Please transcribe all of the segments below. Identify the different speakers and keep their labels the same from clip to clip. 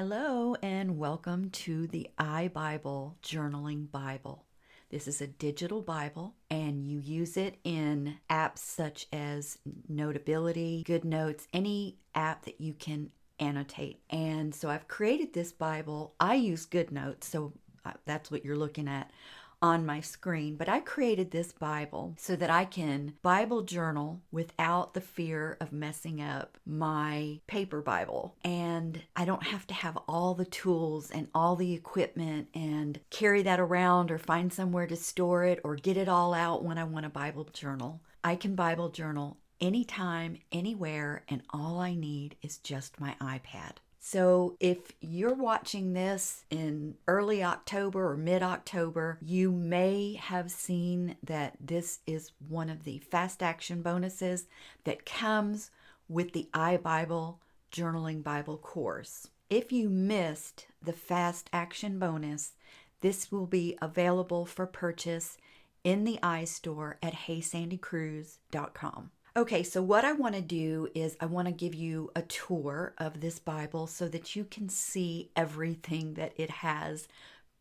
Speaker 1: Hello and welcome to the iBible Journaling Bible. This is a digital Bible and you use it in apps such as Notability, Goodnotes, any app that you can annotate. And so I've created this Bible. I use Goodnotes, so that's what you're looking at on my screen, but I created this Bible so that I can Bible journal without the fear of messing up my paper Bible. And I don't have to have all the tools and all the equipment and carry that around or find somewhere to store it or get it all out when I want a Bible journal. I can Bible journal anytime, anywhere, and all I need is just my iPad. So if you're watching this in early October or mid-October, you may have seen that this is one of the fast action bonuses that comes with the iBible Journaling Bible course. If you missed the fast action bonus, this will be available for purchase in the iStore at heysandycruz.com. Okay, so what I want to do is I want to give you a tour of this Bible so that you can see everything that it has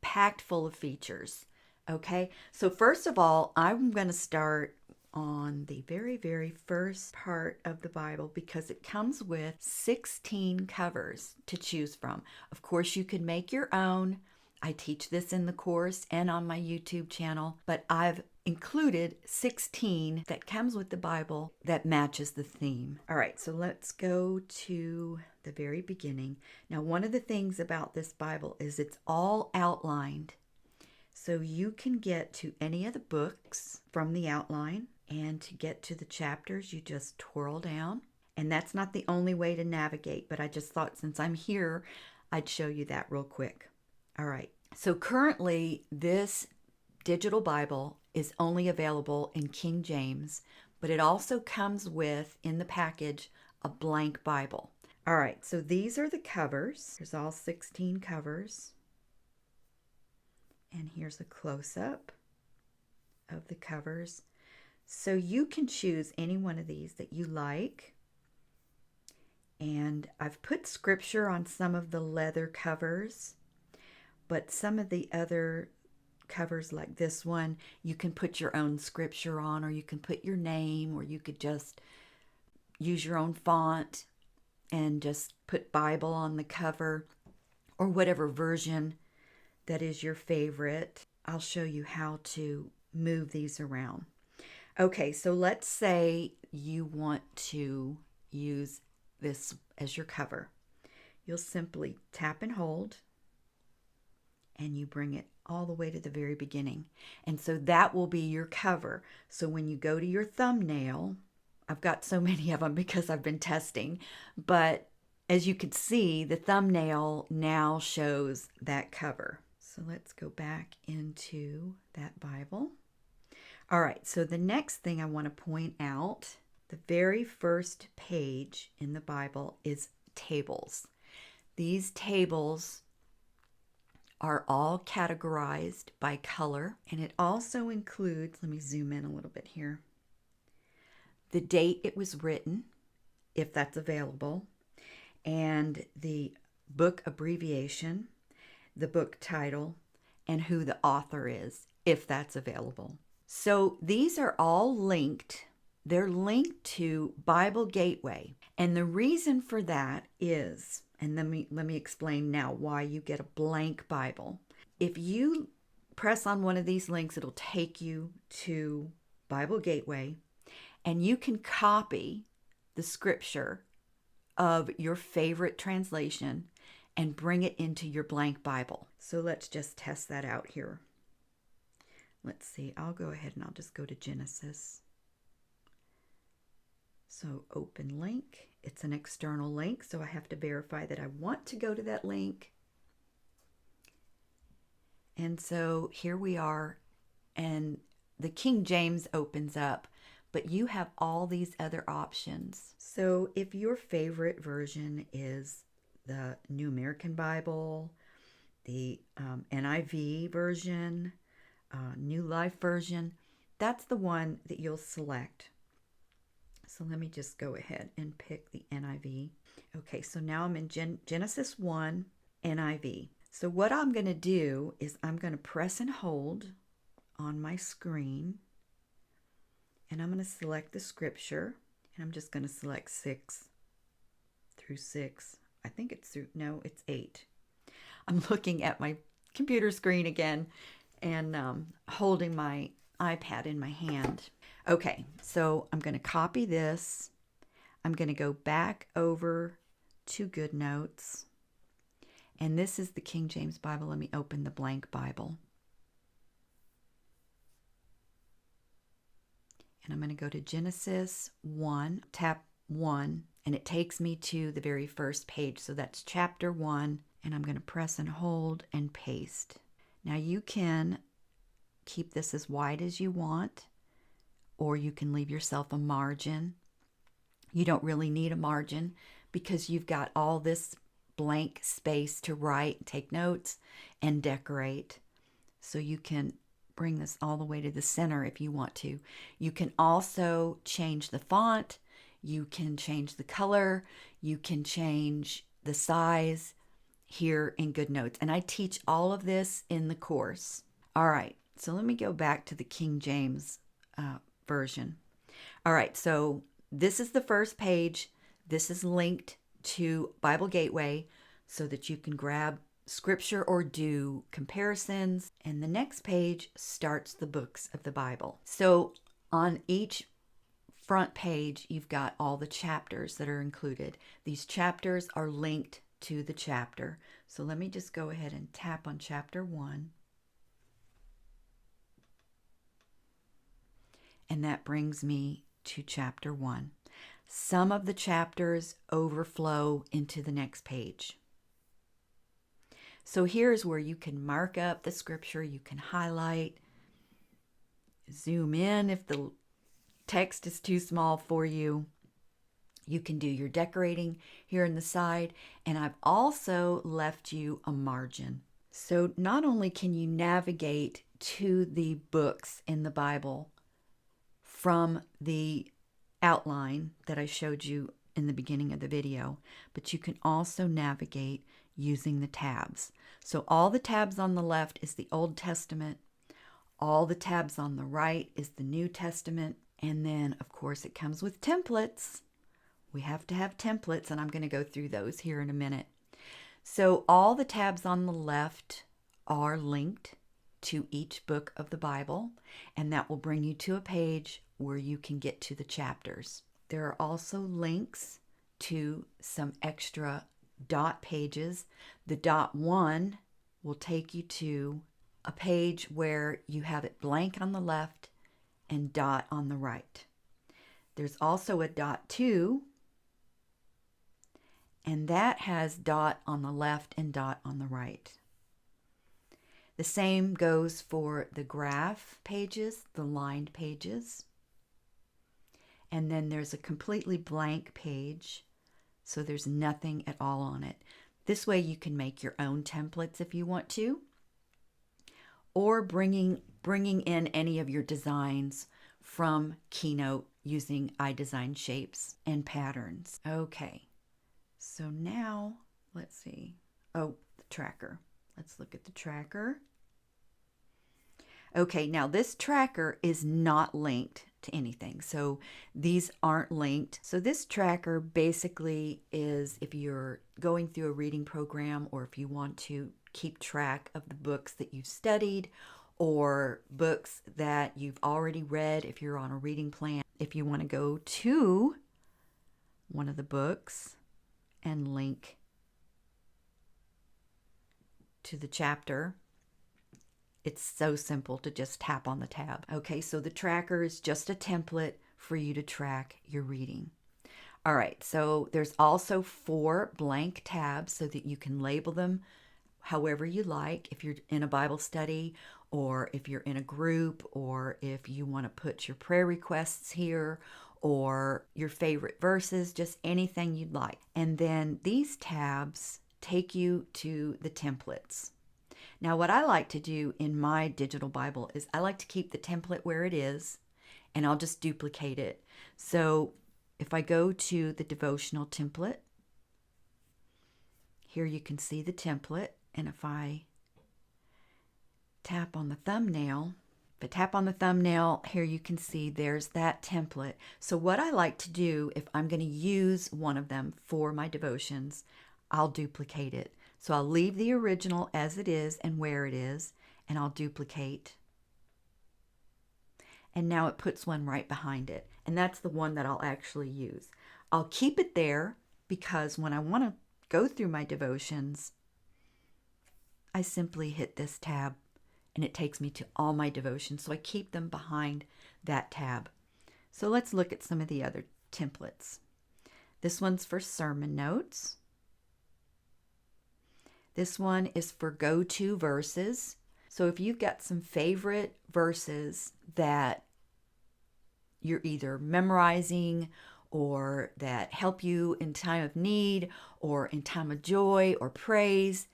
Speaker 1: packed full of features. Okay, so first of all, I'm going to start on the very first part of the Bible because it comes with 16 covers to choose from. Of course, you can make your own. I teach this in the course and on my YouTube channel, but I've included 16 that comes with the Bible that matches the theme. All right, so let's go to the very beginning. Now, one of the things about this Bible is it's all outlined. So you can get to any of the books from the outline, and to get to the chapters, you just twirl down. And that's not the only way to navigate, but I just thought since I'm here, I'd show you that real quick. All right, so currently this digital Bible is only available in King James, but it also comes with, in the package, a blank Bible. All right, so these are the covers. There's all 16 covers. And here's a close-up of the covers. So you can choose any one of these that you like. And I've put scripture on some of the leather covers, but some of the other covers like this one, you can put your own scripture on, or you can put your name, or you could just use your own font and just put Bible on the cover, or whatever version that is your favorite. I'll show you how to move these around. Okay, so let's say you want to use this as your cover. You'll simply tap and hold, and you bring it all the way to the very beginning. And so that will be your cover. So when you go to your thumbnail, I've got so many of them because I've been testing, but as you can see, the thumbnail now shows that cover. So let's go back into that Bible. All right, so the next thing I want to point out, the very first page in the Bible is tables. These tables are all categorized by color, and it also includes, let me zoom in a little bit here, the date it was written, if that's available, and the book abbreviation, the book title, and who the author is, if that's available. So these are all linked. They're linked to Bible Gateway, and the reason for that is, and let me explain now why you get a blank Bible. If you press on one of these links, it'll take you to Bible Gateway, and you can copy the scripture of your favorite translation and bring it into your blank Bible. So let's just test that out here. Let's see, I'll go ahead and I'll just go to Genesis. So open link. It's an external link, so I have to verify that I want to go to that link. And so here we are, and the King James opens up, but you have all these other options. So if your favorite version is the New American Bible, the NIV version, New Life version, that's the one that you'll select. So let me just go ahead and pick the NIV. Okay, so now I'm in Genesis 1, NIV. So what I'm going to do is I'm going to press and hold on my screen, and I'm going to select the scripture, and I'm just going to select 6 through 6. I think it's through, no, it's 8. I'm looking at my computer screen again and holding my iPad in my hand. Okay, so I'm going to copy this. I'm going to go back over to Goodnotes. And this is the King James Bible. Let me open the blank Bible. And I'm going to go to Genesis 1, tap 1, and it takes me to the very first page. So that's chapter 1, and I'm going to press and hold and paste. Now you can keep this as wide as you want, or you can leave yourself a margin. You don't really need a margin because you've got all this blank space to write, take notes, and decorate. So you can bring this all the way to the center if you want to. You can also change the font. You can change the color. You can change the size here in Goodnotes. And I teach all of this in the course. All right, so let me go back to the King James version. All right, so this is the first page. This is linked to Bible Gateway so that you can grab scripture or do comparisons. And the next page starts the books of the Bible. So on each front page, you've got all the chapters that are included. These chapters are linked to the chapter. So let me just go ahead and tap on chapter 1. And that brings me to chapter 1. Some of the chapters overflow into the next page. So here's where you can mark up the scripture, you can highlight, zoom in if the text is too small for you. You can do your decorating here in the side, and I've also left you a margin. So not only can you navigate to the books in the Bible from the outline that I showed you in the beginning of the video, but you can also navigate using the tabs. So all the tabs on the left is the Old Testament. All the tabs on the right is the New Testament. And then, of course, it comes with templates. We have to have templates, and I'm going to go through those here in a minute. So all the tabs on the left are linked to each book of the Bible, and that will bring you to a page where you can get to the chapters. There are also links to some extra dot pages. The dot 1 will take you to a page where you have it blank on the left and dot on the right. There's also a dot 2, and that has dot on the left and dot on the right. The same goes for the graph pages, the lined pages. And then there's a completely blank page, so there's nothing at all on it. This way you can make your own templates if you want to, or bringing in any of your designs from Keynote using iDesign shapes and patterns. Okay, so now let's see. Oh, the tracker. Let's look at the tracker. Okay, now this tracker is not linked to anything. So these aren't linked. So this tracker basically is if you're going through a reading program, or if you want to keep track of the books that you've studied or books that you've already read, if you're on a reading plan, if you want to go to one of the books and link to the chapter, it's so simple to just tap on the tab. Okay, so the tracker is just a template for you to track your reading. All right, so there's also 4 blank tabs so that you can label them however you like, if you're in a Bible study, or if you're in a group, or if you want to put your prayer requests here, or your favorite verses, just anything you'd like. And then these tabs take you to the templates. Now, what I like to do in my digital Bible is I like to keep the template where it is, and I'll just duplicate it. So if I go to the devotional template, Here you can see the template, and if I tap on the thumbnail, here you can see there's that template. So what I like to do, if I'm going to use one of them for my devotions, I'll duplicate it. So I'll leave the original as it is and where it is, and I'll duplicate. And now it puts one right behind it. And that's the one that I'll actually use. I'll keep it there because when I want to go through my devotions, I simply hit this tab and it takes me to all my devotions. So I keep them behind that tab. So let's look at some of the other templates. This one's for sermon notes. This one is for go-to verses. So if you've got some favorite verses that you're either memorizing or that help you in time of need or in time of joy or praise,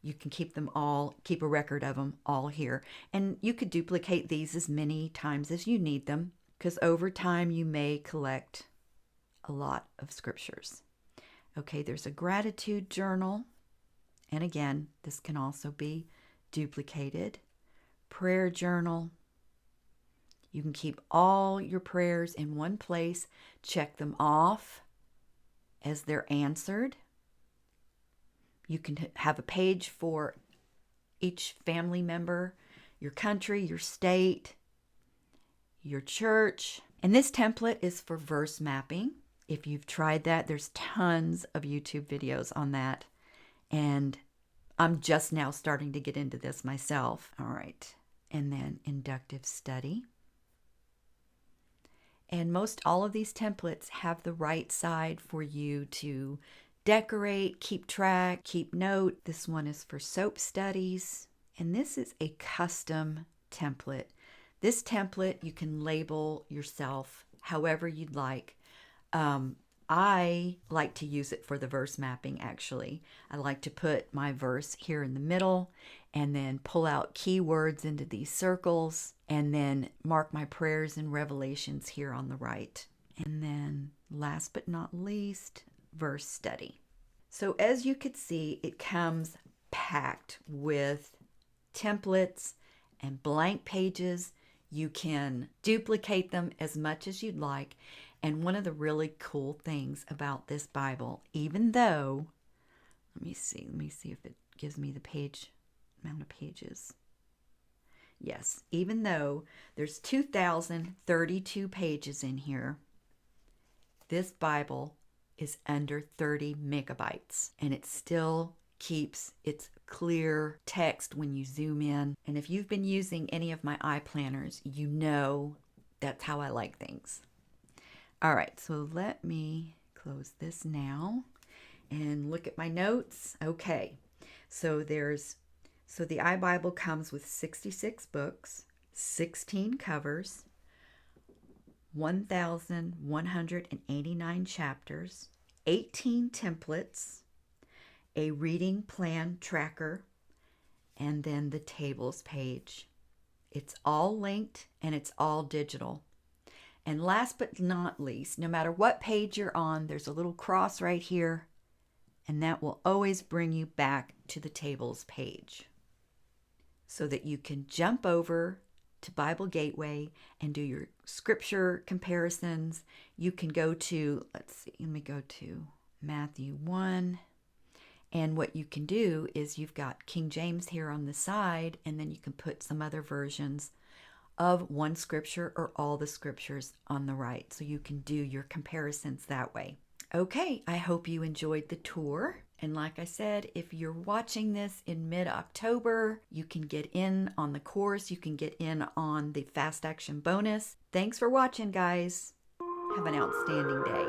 Speaker 1: you can keep a record of them all here. And you could duplicate these as many times as you need them, because over time you may collect a lot of scriptures. Okay, there's a gratitude journal. And again, this can also be duplicated. Prayer journal. You can keep all your prayers in one place, check them off as they're answered. You can have a page for each family member, your country, your state, your church. And this template is for verse mapping. If you've tried that, there's tons of YouTube videos on that. And I'm just now starting to get into this myself. All right. And then inductive study. And most all of these templates have the right side for you to decorate, keep track, keep note. This one is for soap studies. And this is a custom template. This template you can label yourself however you'd like. I like to use it for the verse mapping, actually. I like to put my verse here in the middle and then pull out keywords into these circles and then mark my prayers and revelations here on the right. And then last but not least, verse study. So as you could see, it comes packed with templates and blank pages. You can duplicate them as much as you'd like. And one of the really cool things about this Bible, even though, let me see if it gives me the amount of pages. Yes, even though there's 2,032 pages in here, this Bible is under 30 megabytes, and it still keeps its clear text when you zoom in. And if you've been using any of my iPlanners, you know that's how I like things. All right, so let me close this now and look at my notes. Okay, so the iBible comes with 66 books, 16 covers, 1,189 chapters, 18 templates, a reading plan tracker, and then the tables page. It's all linked and it's all digital. And last but not least, no matter what page you're on, there's a little cross right here, and that will always bring you back to the tables page so that you can jump over to Bible Gateway and do your scripture comparisons. You can go to, let me go to Matthew 1. And what you can do is you've got King James here on the side, and then you can put some other versions of one scripture or all the scriptures on the right. So you can do your comparisons that way. Okay, I hope you enjoyed the tour. And like I said, if you're watching this in mid-October, you can get in on the course. You can get in on the Fast Action bonus. Thanks for watching, guys. Have an outstanding day.